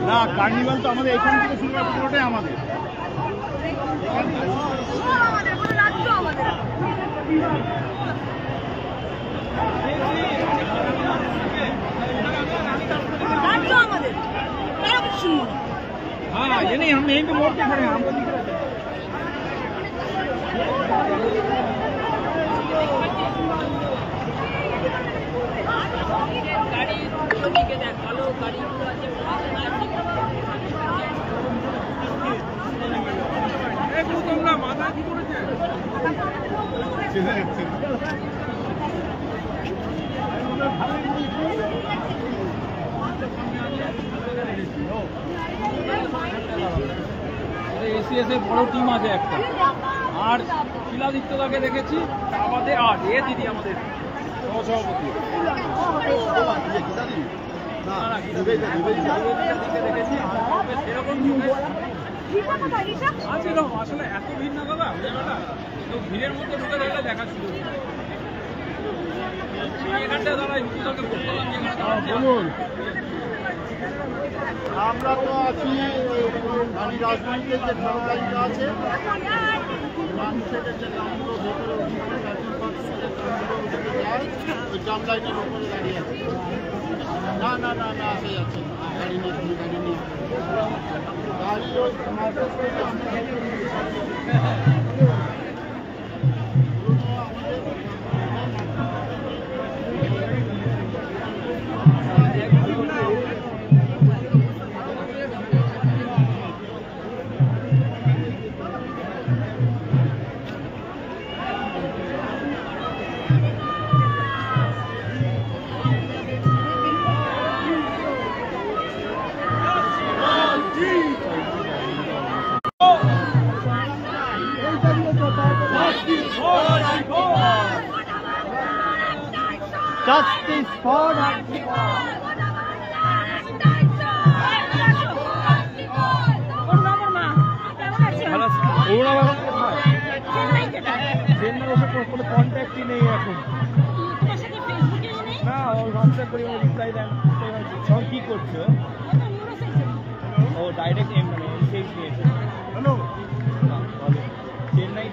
না কার্নিভাল তো আমাদের এখান থেকে শুরু হয়, পুরোটাই আমাদের। हाँ ये नहीं, हम यहीं पे मोड़ के खड़े हैं, हमको दिख रहा है। এসিএস এর বড় টিম আছে একটা, আর শিলাদিত্যদাকে দেখেছি, আমাদের আর এ দিদি আমাদের সহসভাপতি দেখেছি। সেরকম আছে না, আসলে এত ভিড় না দাদা, ভিড়ের মধ্যে ঢুকে দেখলে দেখা ছিল। এখানটায় দাদা বলুন, আমরা তো আছি আমি রাজধানীতে যে ট্রাম লাইনটা আছে, ট্রাম থেকে যে ট্রামগুলো ভেতরে যায় ওই ট্রাম লাইনের উপরে দাঁড়িয়ে আছে। না না না না আসে যাচ্ছে গাড়ি নিয়ে, গাড়ি নিয়ে গাড়ি ওই Justice for কোনো কন্ট্যাক্টই নেই এখন। না হোয়াটসঅ্যাপ করি রিপ্লাই দেন, তখন কী করছো? ও ডাইরেক্ট মানে মেসেজ দিয়েছে। হ্যালো, চেন্নাই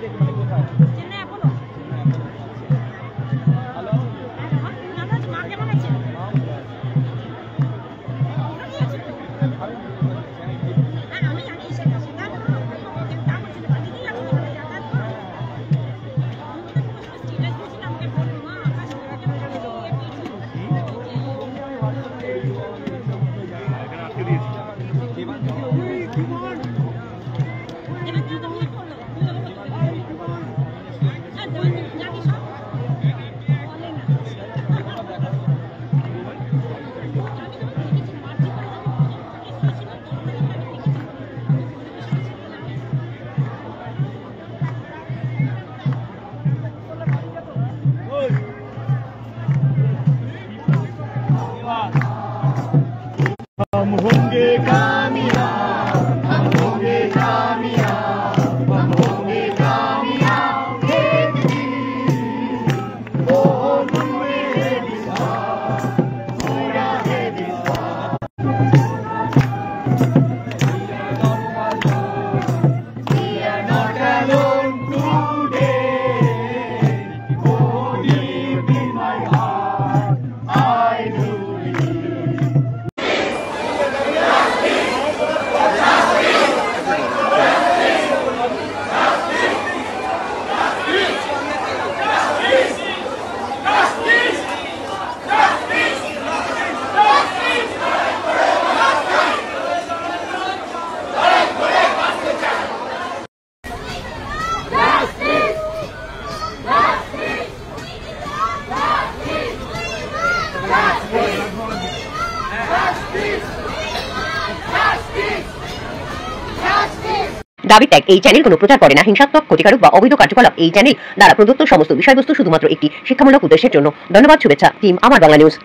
দাবি ত্যাগ। এই চ্যানেল কোনো প্রচার করে না হিংসাত্মক, ক্ষতিকারক বা অবৈধ কার্যকলাপ। এই চ্যানেল দ্বারা প্রদত্ত সমস্ত বিষয়বস্তু শুধুমাত্র একটি শিক্ষামূলক উদ্দেশ্যের জন্য। ধন্যবাদ। শুভেচ্ছা টিম আমার বাংলা নিউজ।